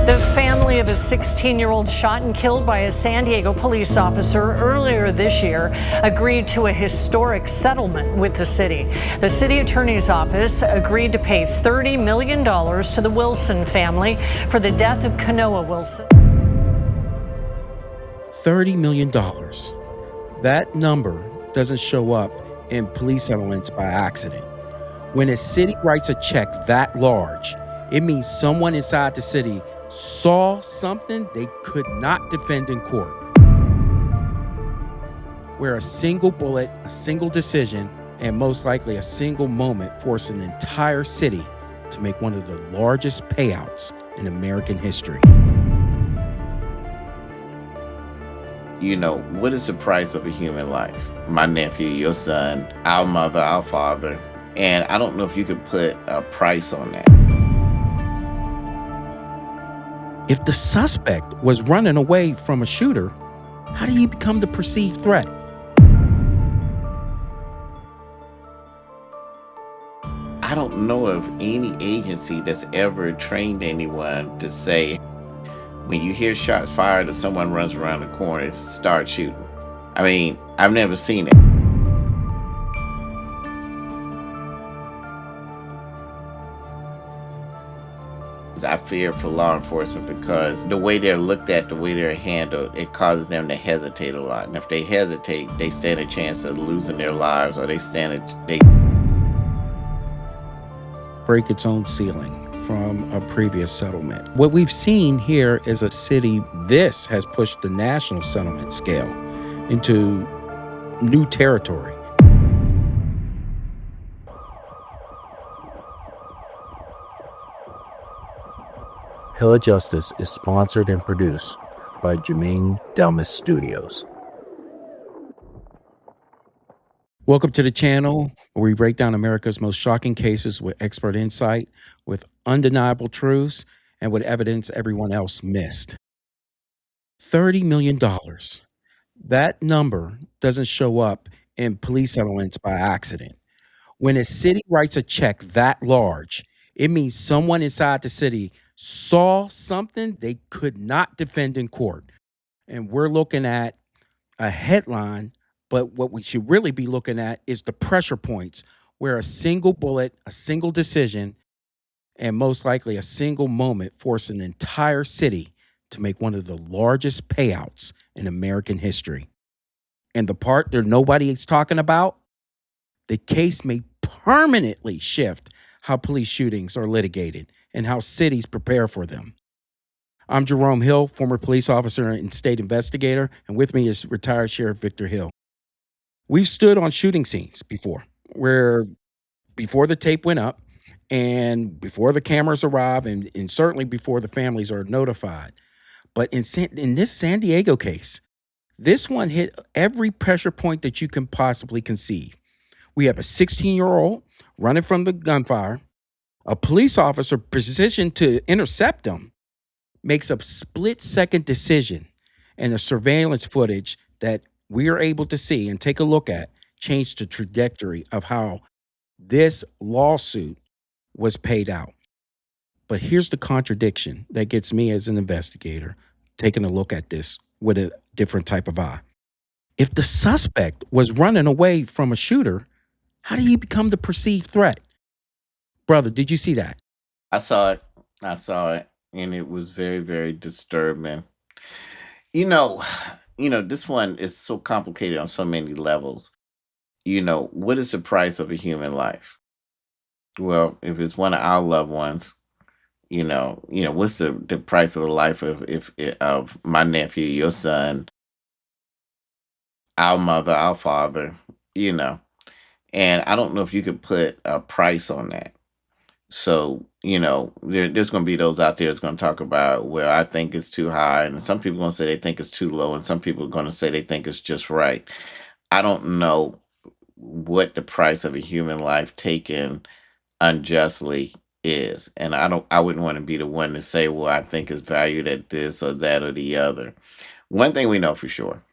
The family of a 16-year-old shot and killed by a San Diego police officer earlier this year agreed to a historic settlement with the city. The city attorney's office agreed to pay $30 million to the Wilson family for the death of Canoa Wilson. $30 million. That number doesn't show up in police settlements by accident. When a city writes a check that large, it means someone inside the city saw something they could not defend in court. Where a single bullet, a single decision, and most likely a single moment forced an entire city to make one of the largest payouts in American history. You know, what is the price of a human life? My nephew, your son, our mother, our father. And I don't know if you could put a price on that. If the suspect was running away from a shooter, how did he become the perceived threat? I don't know of any agency that's ever trained anyone to say, when you hear shots fired or someone runs around the corner, start shooting. I mean, I've never seen it. I fear for law enforcement because the way they're looked at, the way they're handled, it causes them to hesitate a lot. And if they hesitate, they stand a chance of losing their lives, or they break its own ceiling from a previous settlement. What we've seen here is a city, this has pushed the national settlement scale into new territory. HillOfJustice is sponsored and produced by Jermaine Delmas Studios. Welcome to the channel where we break down America's most shocking cases with expert insight, with undeniable truths, and with evidence everyone else missed. $30 million. That number doesn't show up in police settlements by accident. When a city writes a check that large, it means someone inside the city saw something they could not defend in court. And we're looking at a headline, but what we should really be looking at is the pressure points where a single bullet, a single decision, and most likely a single moment forced an entire city to make one of the largest payouts in American history. And the part that nobody is talking about, the case may permanently shift how police shootings are litigated and how cities prepare for them. I'm Jerome Hill, former police officer and state investigator, and with me is retired Sheriff Victor Hill. We've stood on shooting scenes before, where before the tape went up and before the cameras arrive and certainly before the families are notified. But in this San Diego case, this one hit every pressure point that you can possibly conceive. We have a 16-year-old running from the gunfire. A police officer positioned to intercept him makes a split-second decision, and the surveillance footage that we are able to see and take a look at changed the trajectory of how this lawsuit was paid out. But here's the contradiction that gets me as an investigator taking a look at this with a different type of eye. If the suspect was running away from a shooter, how did he become the perceived threat? Brother, did you see that? I saw it, and it was very, very disturbing. You know, this one is so complicated on so many levels. What is the price of a human life? Well, if it's one of our loved ones, what's the price of the life of my nephew, your son, our mother, our father, and I don't know if you could put a price on that. So, there's going to be those out there that's going to talk about, well, I think it's too high. And some people are going to say they think it's too low. And some people are going to say they think it's just right. I don't know what the price of a human life taken unjustly is. And I wouldn't want to be the one to say, well, I think it's valued at this or that or the other. One thing we know for sure,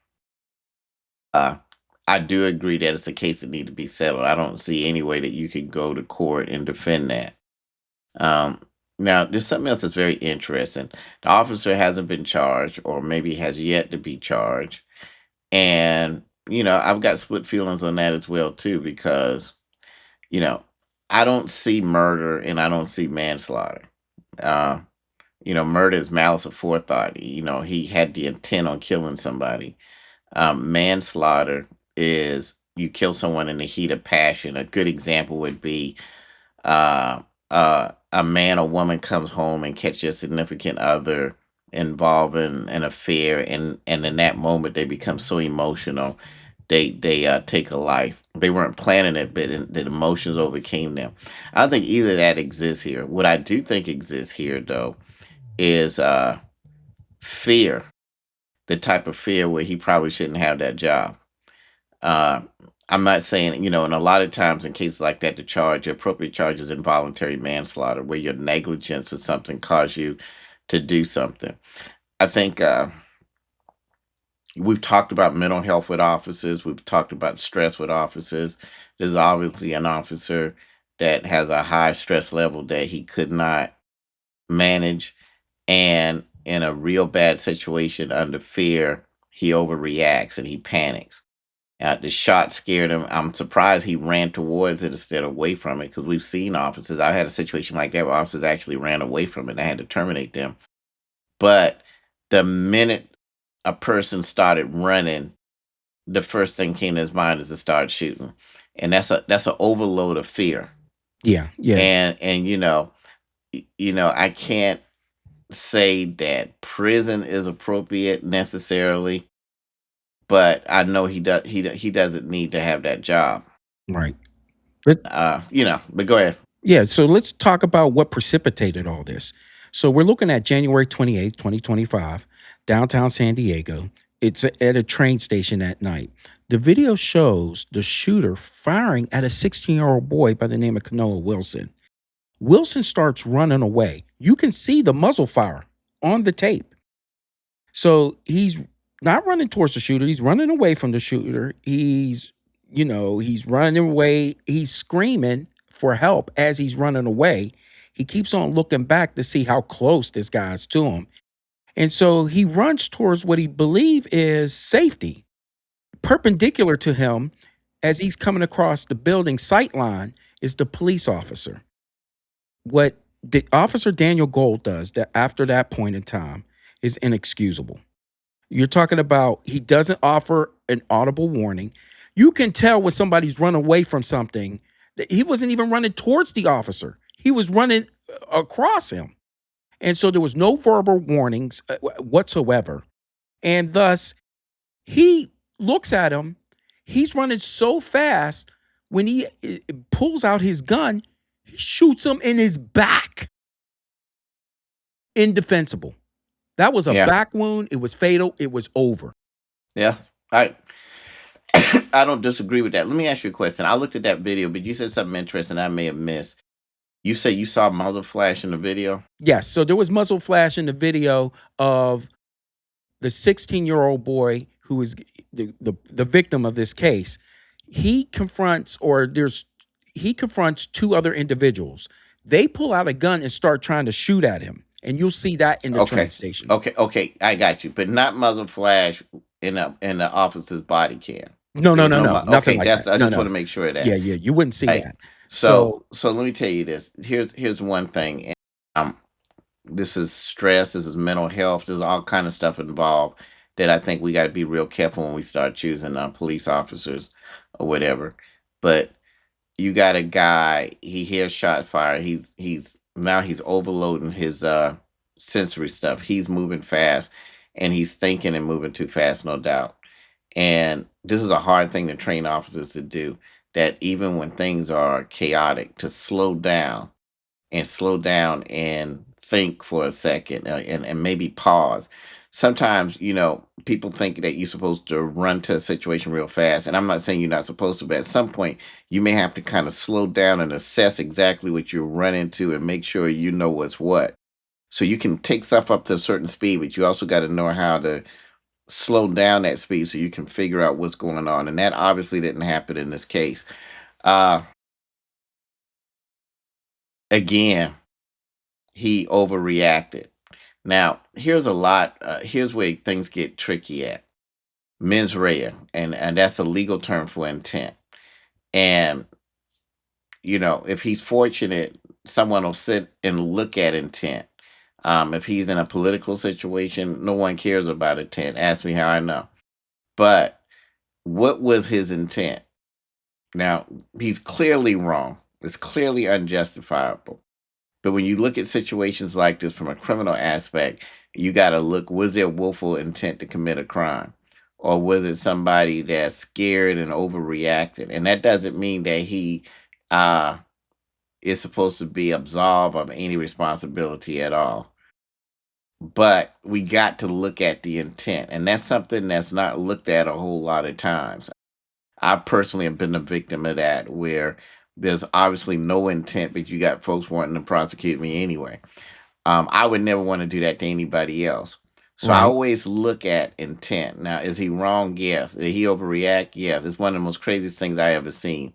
I do agree that it's a case that needs to be settled. I don't see any way that you could go to court and defend that. Now, there's something else that's very interesting. The officer hasn't been charged, or maybe has yet to be charged. And, I've got split feelings on that as well, too, because, you know, I don't see murder and I don't see manslaughter. Uh, Murder is malice of forethought. He had the intent on killing somebody. Manslaughter is you kill someone in the heat of passion. A good example would be uh, a man or woman comes home and catches a significant other involved in an affair, and in that moment they become so emotional, they take a life. They weren't planning it, but the emotions overcame them. I don't think either of that exists here. What I do think exists here, though, is fear. The type of fear where he probably shouldn't have that job. Uh, I'm not saying, and a lot of times in cases like that, the appropriate charge is involuntary manslaughter, where your negligence or something caused you to do something. I think we've talked about mental health with officers. We've talked about stress with officers. There's obviously an officer that has a high stress level that he could not manage. And in a real bad situation under fear, he overreacts and he panics. The shot scared him. I'm surprised he ran towards it instead of away from it, because we've seen officers. I had a situation like that where officers actually ran away from it and I had to terminate them. But the minute a person started running, the first thing came to his mind is to start shooting. And that's an overload of fear. Yeah. And I can't say that prison is appropriate necessarily, but I know he doesn't need to have that job. Right. But go ahead. Yeah, so let's talk about what precipitated all this. So we're looking at January 28th, 2025, downtown San Diego. It's at a train station at night. The video shows the shooter firing at a 16-year-old boy by the name of Canoa Wilson. Wilson starts running away. You can see the muzzle fire on the tape. So he's not running towards the shooter. He's running away from the shooter. He's running away. He's screaming for help as he's running away. He keeps on looking back to see how close this guy's to him. And so he runs towards what he believes is safety. Perpendicular to him, as he's coming across the building sight line, is the police officer. What the officer Daniel Gold does that after that point in time is inexcusable. You're talking about he doesn't offer an audible warning. You can tell when somebody's run away from something that he wasn't even running towards the officer. He was running across him. And so there was no verbal warnings whatsoever. And thus, he looks at him. He's running so fast. When he pulls out his gun, he shoots him in his back. Indefensible. That was a back wound. It was fatal. It was over. Yeah. I don't disagree with that. Let me ask you a question. I looked at that video, but you said something interesting I may have missed. You say you saw muzzle flash in the video? Yes. So there was muzzle flash in the video of the 16-year-old boy who is the victim of this case. He confronts two other individuals. They pull out a gun and start trying to shoot at him. And you'll see that in the train station. Okay, I got you. But not muzzle flash in the officer's body cam. No. Nothing like that. I just want to make sure of that. Yeah. You wouldn't see that. So let me tell you this. Here's one thing. This is stress. This is mental health. There's all kind of stuff involved that I think we got to be real careful when we start choosing police officers or whatever. But you got a guy. He hears shot fire. He's overloading his sensory stuff. He's moving fast, and he's thinking and moving too fast, no doubt. And this is a hard thing to train officers to do. That even when things are chaotic, to slow down and think for a second and maybe pause. Sometimes, people think that you're supposed to run to a situation real fast. And I'm not saying you're not supposed to, but at some point you may have to kind of slow down and assess exactly what you're running to and make sure you know what's what. So you can take stuff up to a certain speed, but you also got to know how to slow down that speed so you can figure out what's going on. And that obviously didn't happen in this case. Again, he overreacted. Now, here's where things get tricky at. Mens rea, and that's a legal term for intent. And if he's fortunate, someone will sit and look at intent. If he's in a political situation, no one cares about intent. Ask me how I know. But what was his intent? Now, he's clearly wrong. It's clearly unjustifiable. But when you look at situations like this from a criminal aspect, you got to look, was there willful intent to commit a crime? Or was it somebody that's scared and overreacted? And that doesn't mean that he is supposed to be absolved of any responsibility at all. But we got to look at the intent. And that's something that's not looked at a whole lot of times. I personally have been a victim of that, where there's obviously no intent, but you got folks wanting to prosecute me anyway. I would never want to do that to anybody else. So I Right. always look at intent. Now, is he wrong? Yes. Did he overreact? Yes. It's one of the most craziest things I ever seen.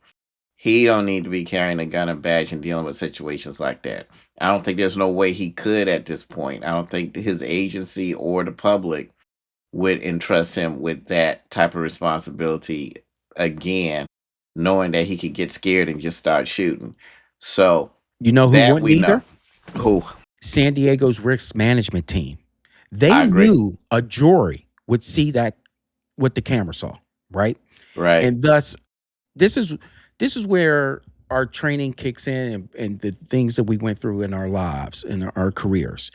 He don't need to be carrying a gun and badge and dealing with situations like that. I don't think there's no way he could at this point. I don't think his agency or the public would entrust him with that type of responsibility again, knowing that he could get scared and just start shooting. So You know who that wouldn't we know. either? Who? San Diego's risk management team. They I agree. knew a jury would see that what the camera saw, right? Right. And thus, this is where our training kicks in, and the things that we went through in our lives and our careers.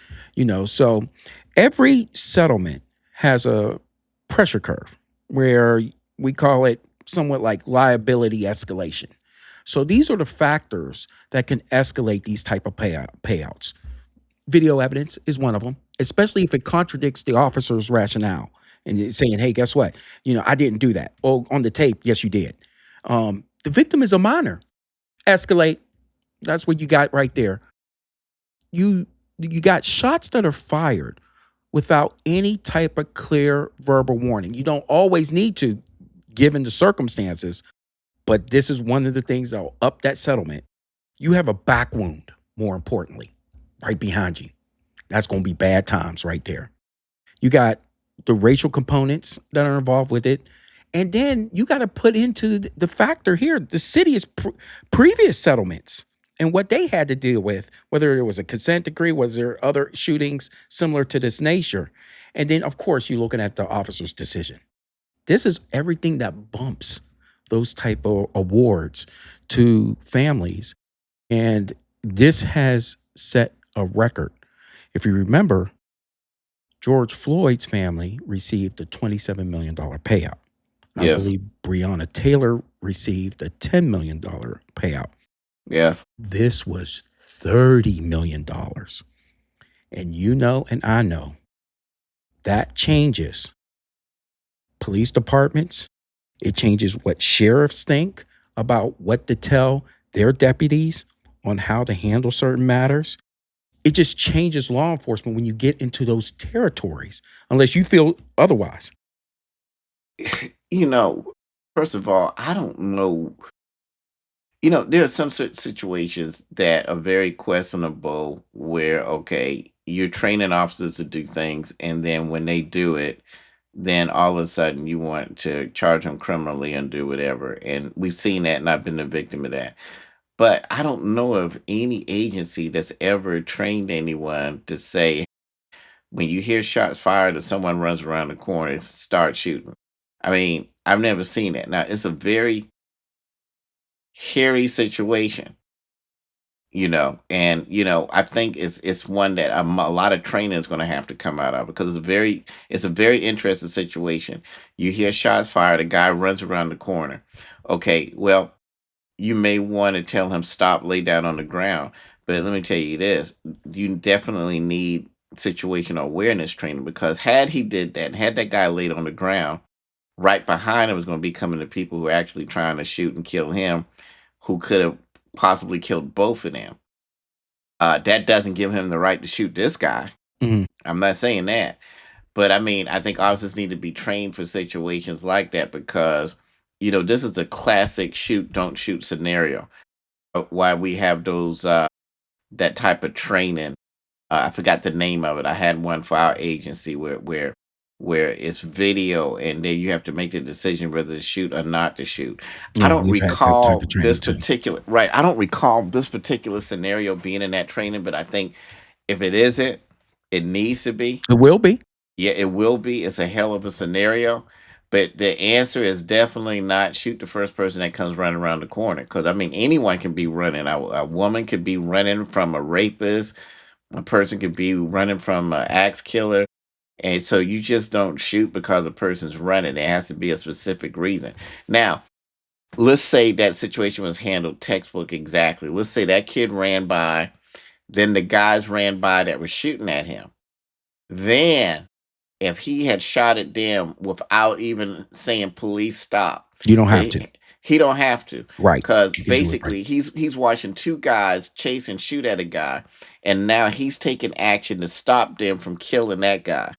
So every settlement has a pressure curve where we call it somewhat like liability escalation. So these are the factors that can escalate these type of payouts. Video evidence is one of them, especially if it contradicts the officer's rationale and it's saying, hey, guess what? I didn't do that. Oh, on the tape, yes, you did. The victim is a minor. Escalate. That's what you got right there. You got shots that are fired without any type of clear verbal warning. You don't always need to, given the circumstances, but this is one of the things that will up that settlement. You have a back wound, more importantly, right behind you. That's going to be bad times right there. You got the racial components that are involved with it. And then you got to put into the factor here, the city's previous settlements and what they had to deal with, whether it was a consent decree, was there other shootings similar to this nature? And then, of course, you're looking at the officer's decision. This is everything that bumps those type of awards to families. And this has set a record. If you remember, George Floyd's family received a $27 million payout. I Yes. believe Breonna Taylor received a $10 million payout. Yes. This was $30 million. And and I know that changes police departments. It changes what sheriffs think about what to tell their deputies on how to handle certain matters. It just changes law enforcement when you get into those territories, unless you feel otherwise. First of all, I don't know. There are some situations that are very questionable where, okay, you're training officers to do things, and then when they do it, then all of a sudden you want to charge them criminally and do whatever. And we've seen that, and I've been a victim of that. But I don't know of any agency that's ever trained anyone to say, when you hear shots fired or someone runs around the corner, start shooting. I mean, I've never seen that. Now, it's a very hairy situation, and I think it's one that a lot of training is going to have to come out of, because it's a very interesting situation. You hear shots fired, a guy runs around the corner. Okay, well, you may want to tell him stop, lay down on the ground, but let me tell you this: you definitely need situational awareness training, because had he did that, and had that guy laid on the ground, right behind him was going to be coming the people who are actually trying to shoot and kill him, who could have possibly killed both of them. That doesn't give him the right to shoot this guy. Mhm. I'm not saying that. But I mean, I think officers need to be trained for situations like that, because, this is a classic shoot, don't shoot scenario. Why we have that type of training I forgot the name of it. I had one for our agency where it's video, and then you have to make the decision whether to shoot or not to shoot. I Yeah, don't we've had that type recall of this training too. particular right. I don't recall this particular scenario being in that training, but I think if it isn't, it needs to be. It will be. Yeah, it will be. It's a hell of a scenario. But the answer is definitely not shoot the first person that comes running around the corner. Because, I mean, anyone can be running. A woman could be running from a rapist. A person could be running from an axe killer. And so you just don't shoot because the person's running. There has to be a specific reason. Now, let's say that situation was handled textbook exactly. Let's say that kid ran by, then the guys ran by that were shooting at him. Then if he had shot at them without even saying police stop, You don't have he, to. he don't have to, Right. because You can do it right. basically he's watching two guys chase and shoot at a guy, and now he's taking action to stop them from killing that guy.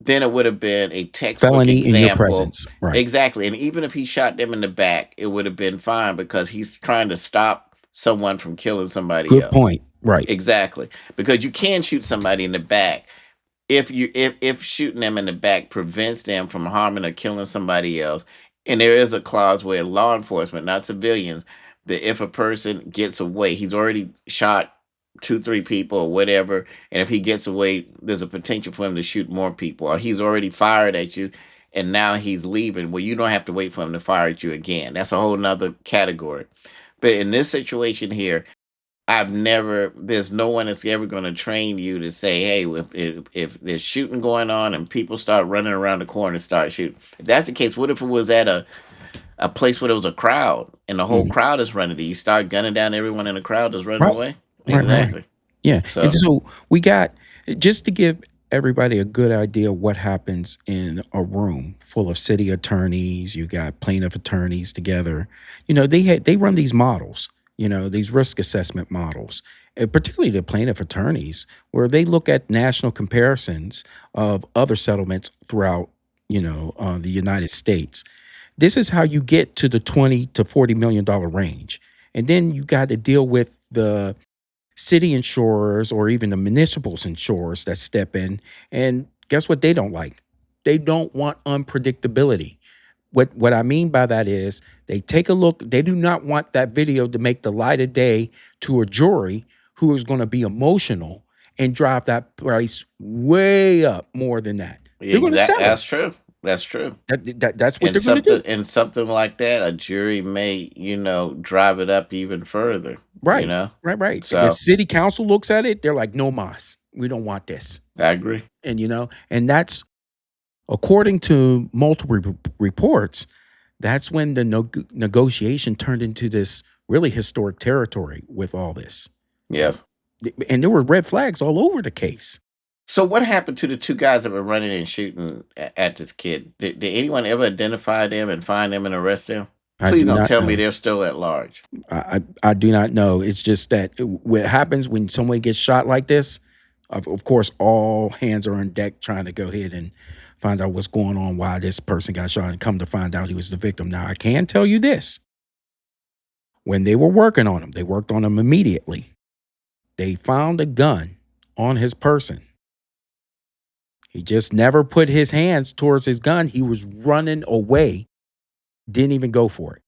Then it would have been a textbook Felony in your example. presence. Right. Exactly. And even if he shot them in the back, it would have been fine because he's trying to stop someone from killing somebody Good else. point. Right. Exactly. Because you can shoot somebody in the back if shooting them in the back prevents them from harming or killing somebody else. And there is a clause where law enforcement, not civilians, that if a person gets away, he's already shot 2, 3 people or whatever, and if he gets away, there's a potential for him to shoot more people, or he's already fired at you and now he's leaving. Well, you don't have to wait for him to fire at you again. That's a whole nother category. But in this situation here, there's no one that's ever going to train you to say, hey, if there's shooting going on and people start running around the corner and start shooting. If that's the case, what if it was at a place where there was a crowd and the whole crowd is running? Do you start gunning down everyone in the crowd that's running Right. away? Right. Exactly. Yeah. So And so we got, just to give everybody a good idea of what happens in a room full of city attorneys, you got plaintiff attorneys together. They run these models, these risk assessment models, particularly the plaintiff attorneys, where they look at national comparisons of other settlements throughout, the United States. This is how you get to the $20 to $40 million range. And then you got to deal with the city insurers or even the municipal insurers that step in. And guess what they don't like? They don't want unpredictability. What I mean by that is they take a look. They do not want that video to make the light of day to a jury who is going to be emotional and drive that price way up more than that. They're going to settle. That's true. That's true. That's what And they're going to do. and something like that, a jury may, drive it up even further. Right. Right. So If the city council looks at it, they're like, no mas. We don't want this. I agree. And, and that's, according to multiple reports, that's when the negotiation turned into this really historic territory with all this. Yes. And there were red flags all over the case. So what happened to the two guys that were running and shooting at this kid? Did anyone ever identify them and find them and arrest them? Please don't tell me they're still at large. I do not know. It's just that what happens when someone gets shot like this, of course, all hands are on deck trying to go ahead and find out what's going on, why this person got shot, and come to find out he was the victim. Now, I can tell you this. When they were working on him, they worked on him immediately. They found a gun on his person. He just never put his hands towards his gun. He was running away, didn't even go for it.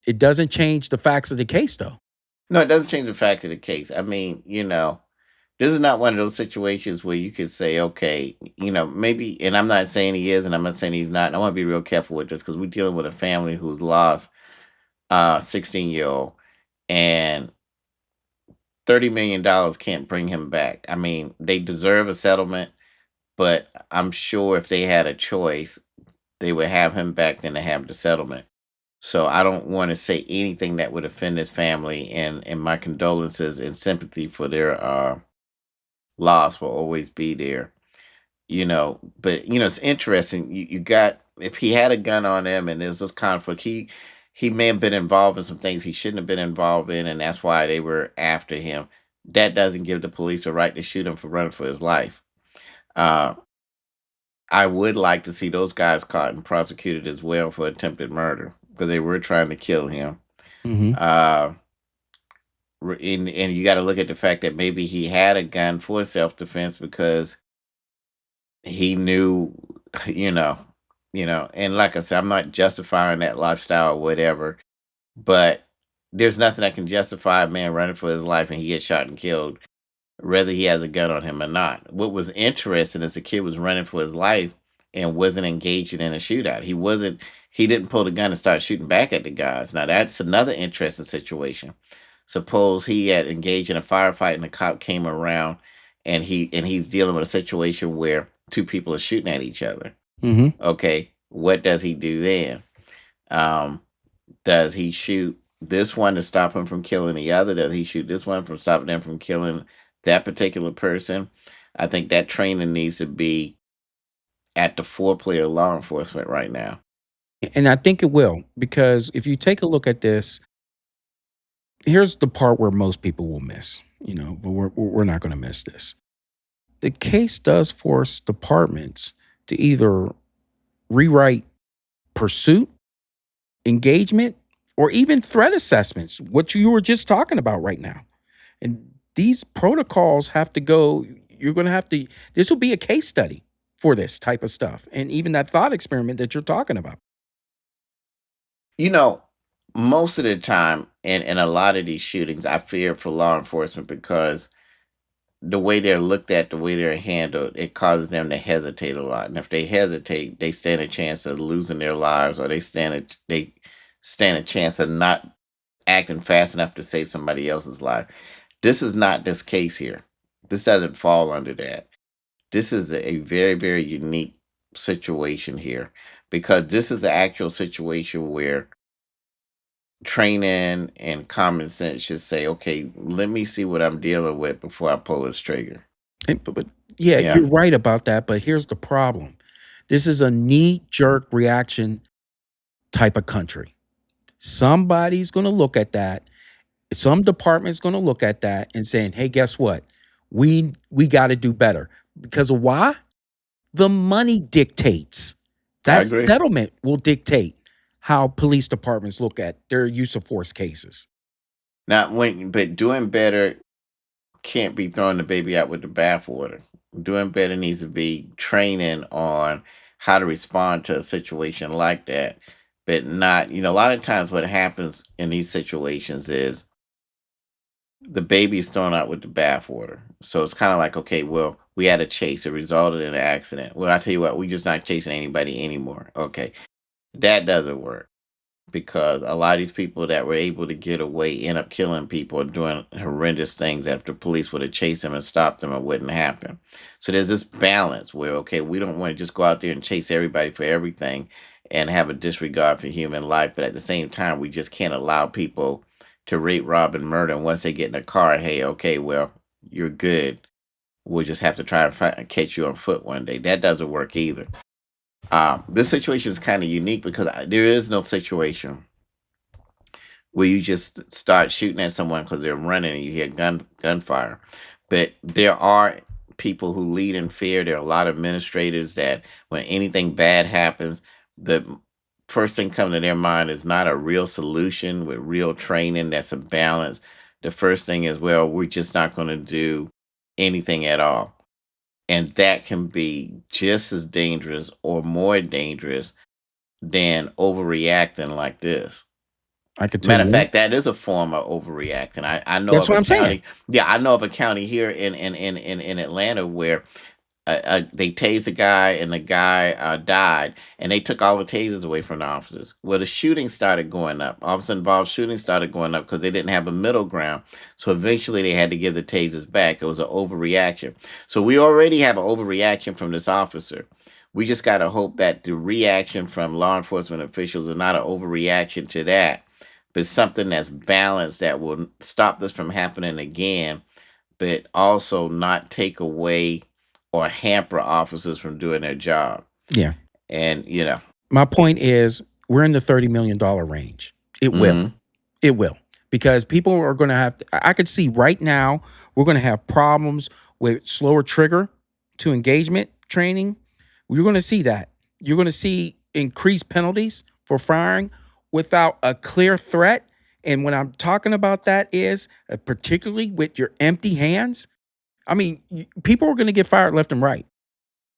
It doesn't change the facts of the case, though. No, it doesn't change the fact of the case. I mean, this is not one of those situations where you could say, okay, maybe, and I'm not saying he is, and I'm not saying he's not. And I want to be real careful with this because we're dealing with a family who's lost a 16-year-old, and $30 million can't bring him back. I mean, they deserve a settlement, but I'm sure if they had a choice, they would have him back than to have the settlement. So I don't want to say anything that would offend his family, and my condolences and sympathy for their loss will always be there. But it's interesting. You got, if he had a gun on him and there's this conflict, he may have been involved in some things he shouldn't have been involved in, and that's why they were after him. That doesn't give the police a right to shoot him for running for his life. I would like to see those guys caught and prosecuted as well for attempted murder because they were trying to kill him. Mm-hmm. And you got to look at the fact that maybe he had a gun for self-defense because he knew, you know, and like I said, I'm not justifying that lifestyle or whatever, but there's nothing that can justify a man running for his life and he gets shot and killed, whether he has a gun on him or not. What was interesting is the kid was running for his life and wasn't engaging in a shootout. He didn't pull the gun and start shooting back at the guys. Now that's another interesting situation. Suppose he had engaged in a firefight and the cop came around and he's dealing with a situation where two people are shooting at each other. Mm-hmm. Okay, what does he do then? Um, does he shoot this one to stop him from killing the other? Does he shoot this one from stopping them from killing that particular person? I think that training needs to be at the foreplay of law enforcement right now. And I think it will, because if you take a look at this, here's the part where most people will miss, but we're not going to miss this. The case does force departments to either rewrite pursuit, engagement, or even threat assessments, what you were just talking about right now. And these protocols have to go, this will be a case study for this type of stuff. And even that thought experiment that you're talking about. Most of the time, in a lot of these shootings, I fear for law enforcement because the way they're looked at, the way they're handled, it causes them to hesitate a lot. And if they hesitate, they stand a chance of losing their lives, or they stand a chance of not acting fast enough to save somebody else's life. This is not this case here. This doesn't fall under that. This is a very, very unique situation here, because this is the actual situation where training and common sense should say, okay, let me see what I'm dealing with before I pull this trigger. But yeah, Yeah. you're right about that. But here's the problem. This is a knee-jerk reaction type of country. Somebody's going to look at that. Some department's going to look at that and saying, hey, guess what? We got to do better. Because of why? The money dictates. I That agree. settlement will dictate how police departments look at their use of force cases. Now, but doing better can't be throwing the baby out with the bathwater. Doing better needs to be training on how to respond to a situation like that, but not, a lot of times what happens in these situations is the baby's thrown out with the bathwater. So it's kind of like, okay, well, we had a chase. It resulted in an accident. Well, I tell you what, we're just not chasing anybody anymore. Okay. That doesn't work, because a lot of these people that were able to get away end up killing people or doing horrendous things that if the police would have chased them and stopped them, it wouldn't happen. So there's this balance where, okay, we don't want to just go out there and chase everybody for everything and have a disregard for human life. But at the same time, we just can't allow people to rape, rob, and murder. And once they get in a car, hey, okay, well, you're good. We'll just have to try and catch you on foot one day. That doesn't work either. This situation is kind of unique because there is no situation where you just start shooting at someone because they're running and you hear gunfire. But there are people who lead in fear. There are a lot of administrators that when anything bad happens, the first thing coming to their mind is not a real solution with real training that's a balance. The first thing is, well, we're just not going to do anything at all. And that can be just as dangerous or more dangerous than overreacting like this. I could tell Matter of you. fact, that is a form of overreacting. I know That's of what a I'm saying. county. Yeah, I know of a county here in Atlanta where they tased a guy and the guy died, and they took all the tasers away from the officers. Well, the shooting started going up. Officer-involved shooting started going up because they didn't have a middle ground. So eventually they had to give the tasers back. It was an overreaction. So we already have an overreaction from this officer. We just got to hope that the reaction from law enforcement officials is not an overreaction to that, but something that's balanced that will stop this from happening again, but also not take away or hamper officers from doing their job. Yeah. And, My point is, we're in the $30 million range. It will. It will. Because people are going to have, I could see right now, we're going to have problems with slower trigger to engagement training. You're going to see that. You're going to see increased penalties for firing without a clear threat And when I'm talking about that is particularly with your empty hands, I mean, people are going to get fired left and right,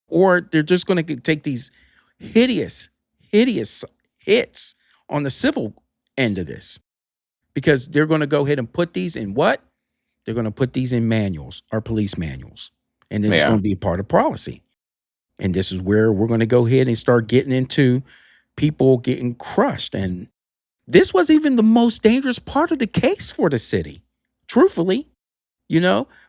or they're just going to take these hideous, hideous hits on the civil end of this, because they're going to go ahead and put these in what? They're going to put these in manuals, our police manuals. And this is going Yeah. to be a part of policy. And this is where we're going to go ahead and start getting into people getting crushed. And this was even the most dangerous part of the case for the city, truthfully,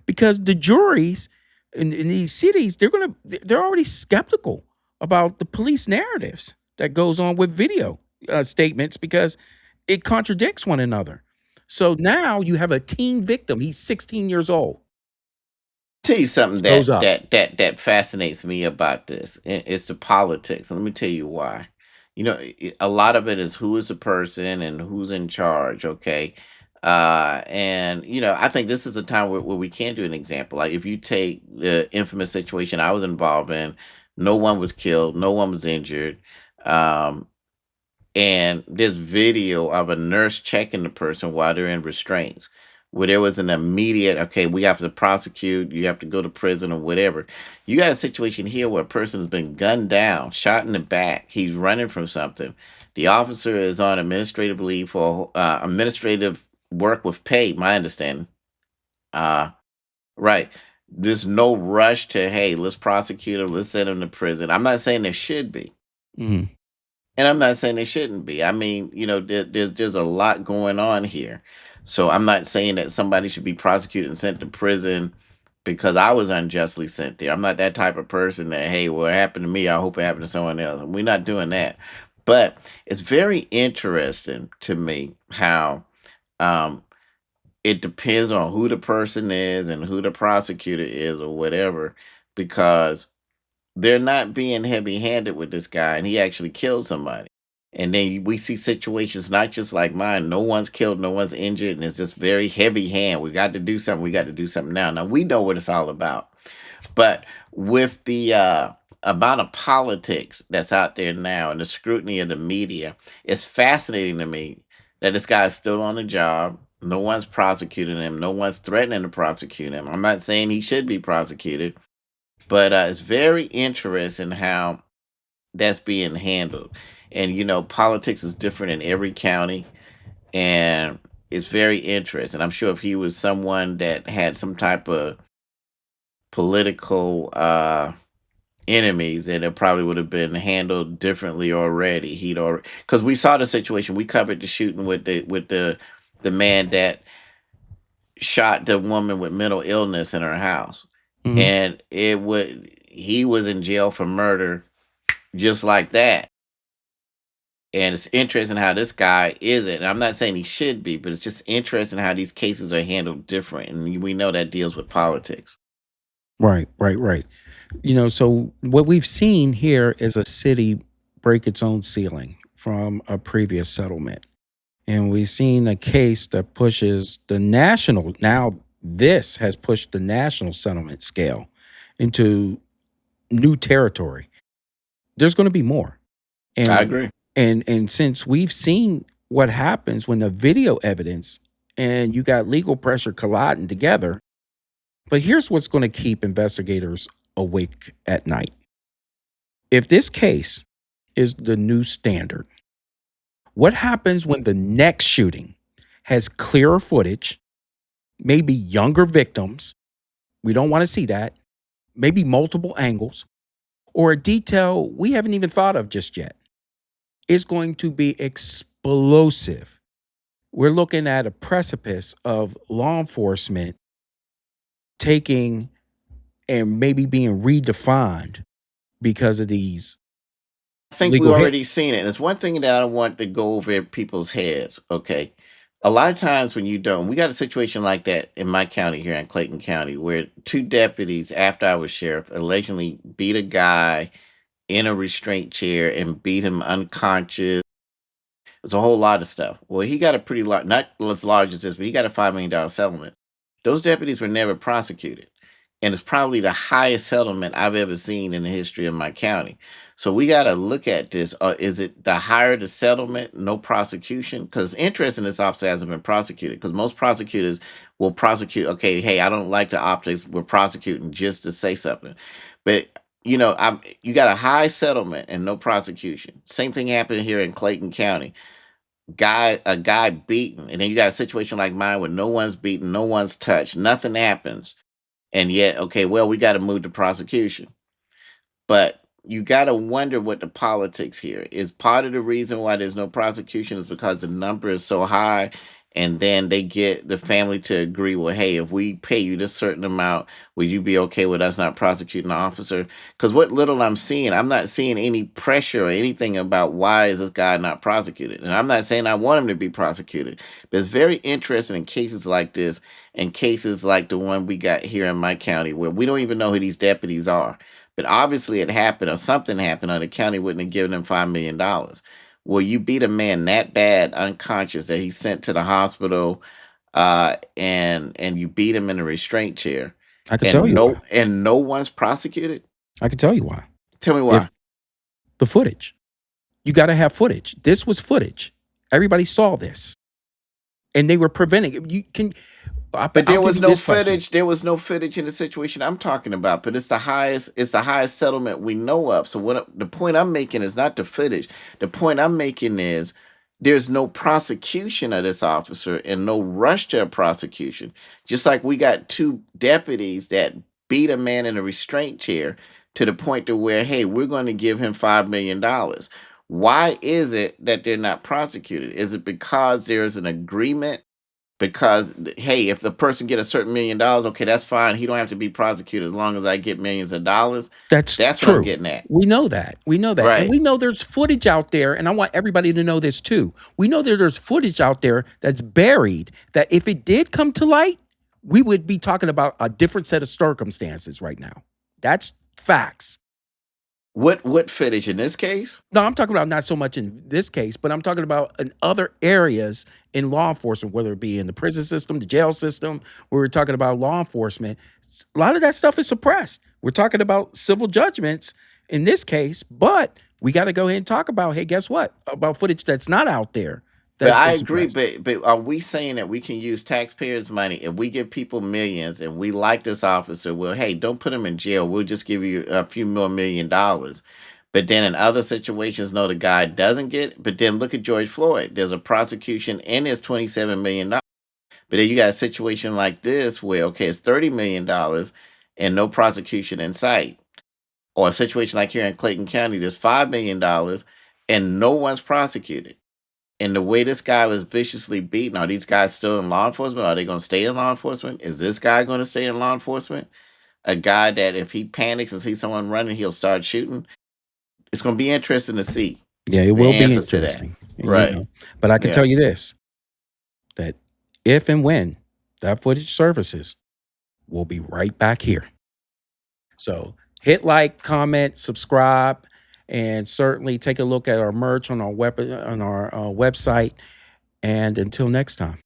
because the juries in these cities, they're already skeptical about the police narratives that goes on with video statements, because it contradicts one another. So now you have a teen victim. He's 16 years old. Tell you something Goes up. that fascinates me about this. It's the politics. And let me tell you why. A lot of it is who is the person and who's in charge. Okay. And I think this is a time where we can do an example. Like if you take the infamous situation I was involved in, no one was killed, no one was injured. Um, and this video of a nurse checking the person while they're in restraints, where there was an immediate, okay, we have to prosecute, you have to go to prison or whatever. You got a situation here where a person has been gunned down, shot in the back, he's running from something. The officer is on administrative leave for administrative work with pay, my understanding. Right. There's no rush to, hey, let's prosecute him, let's send him to prison. I'm not saying there should be. Mhm. And I'm not saying they shouldn't be. I mean, there's a lot going on here. So I'm not saying that somebody should be prosecuted and sent to prison because I was unjustly sent there. I'm not that type of person that, hey, what happened to me, I hope it happened to someone else. We're not doing that. But it's very interesting to me how um, it depends on who the person is and who the prosecutor is or whatever, because they're not being heavy-handed with this guy, and he actually killed somebody. And then we see situations not just like mine. No one's killed, no one's injured, and it's just very heavy hand. We got to do something. We got to do something now. Now we know what it's all about, but with the amount of politics that's out there now and the scrutiny of the media, it's fascinating to me that this guy is still on the job. No one's prosecuting him. No one's threatening to prosecute him. I'm not saying he should be prosecuted. But it's very interesting how that's being handled. And, politics is different in every county. And it's very interesting. I'm sure if he was someone that had some type of political enemies, then it probably would have been handled differently already. Because we saw the situation. We covered the shooting with the man that shot the woman with mental illness in her house. Mhm. And he was in jail for murder just like that. And it's interesting how this guy isn't. And I'm not saying he should be, but it's just interesting how these cases are handled different. And we know that deals with politics. Right. So what we've seen here is a city break its own ceiling from a previous settlement. And we've seen a case that pushes the national. Now, this has pushed the national settlement scale into new territory. There's going to be more. And I agree. And since we've seen what happens when the video evidence and you got legal pressure colliding together, but here's what's going to keep investigators awake at night. If this case is the new standard, what happens when the next shooting has clearer footage, maybe younger victims? We don't want to see that. Maybe multiple angles, or a detail we haven't even thought of just yet. It's going to be explosive. We're looking at a precipice of law enforcement taking and maybe being redefined because of these I think we legal already hits. seen it. And it's one thing that I don't want to go over people's heads. Okay. A lot of times when you don't, we got a situation like that in my county here in Clayton County, where two deputies, after I was sheriff, allegedly beat a guy in a restraint chair and beat him unconscious. There's a whole lot of stuff. Well, he got a pretty large, not as large as this, but he got a $5 million settlement. Those deputies were never prosecuted. and it's probably the highest settlement I've ever seen in the history of my county. So we got to look at this. Is it the higher the settlement, no prosecution? Because interesting, this officer hasn't been prosecuted. Because most prosecutors will prosecute. Okay, hey, I don't like the optics. We're prosecuting just to say something. But you got a high settlement and no prosecution. Same thing happened here in Clayton County. A guy beaten, and then you got a situation like mine where no one's beaten, no one's touched, nothing happens, and yet, okay, well, we got to move to prosecution. But you got to wonder what the politics here is. Part of the reason why there's no prosecution is because the number is so high, and then they get the family to agree, well, hey, if we pay you this certain amount, would you be okay with us not prosecuting the officer? Because what little I'm seeing, I'm not seeing any pressure or anything about why is this guy not prosecuted. And I'm not saying I want him to be prosecuted, but it's very interesting in cases like this, and cases like the one we got here in my county where we don't even know who these deputies are. But obviously it happened or something happened or the county wouldn't have given him $5 million. Well, you beat a man that bad, unconscious, that he's sent to the hospital, and you beat him in a restraint chair, I can tell you why. and no one's prosecuted. I can tell you why. Tell me why. The footage. You got to have footage. This was footage. Everybody saw this, and they were preventing it. You can. But there was no footage. There was no footage in the situation I'm talking about. But it's the highest. It's the highest settlement we know of. So the point I'm making is not the footage. The point I'm making is there's no prosecution of this officer and no rush to a prosecution. Just like we got two deputies that beat a man in a restraint chair to the point to where, hey, we're going to give him $5 million. Why is it that they're not prosecuted? Is it because there's an agreement? Because, hey, if the person get a certain $1 million, okay, that's fine. He don't have to be prosecuted as long as I get millions of dollars. That's true. What I'm getting at. We know that. Right. And we know there's footage out there, and I want everybody to know this too. We know that there's footage out there that's buried, that if it did come to light, we would be talking about a different set of circumstances right now. That's facts. What footage in this case? No, I'm talking about not so much in this case, but I'm talking about in other areas in law enforcement, whether it be in the prison system, the jail system, where we're talking about law enforcement. A lot of that stuff is suppressed. We're talking about civil judgments in this case, but we got to go ahead and talk about, hey, guess what? About footage that's not out there. But I agree, but are we saying that we can use taxpayers' money if we give people millions and we like this officer? Well, hey, don't put him in jail. We'll just give you a few more $1 million. But then in other situations, no, the guy doesn't get. But then look at George Floyd. There's a prosecution and there's $27 million. But then you got a situation like this where, okay, it's $30 million and no prosecution in sight. Or a situation like here in Clayton County, there's $5 million and no one's prosecuted. And the way this guy was viciously beaten, are these guys still in law enforcement? Are they going to stay in law enforcement? Is this guy going to stay in law enforcement? A guy that if he panics and sees someone running, he'll start shooting? It's going to be interesting to see. Yeah, it will be interesting. Right. But I can tell you this, that if and when that footage surfaces, we'll be right back here. So hit like, comment, subscribe, and certainly take a look at our merch on our website. And until next time.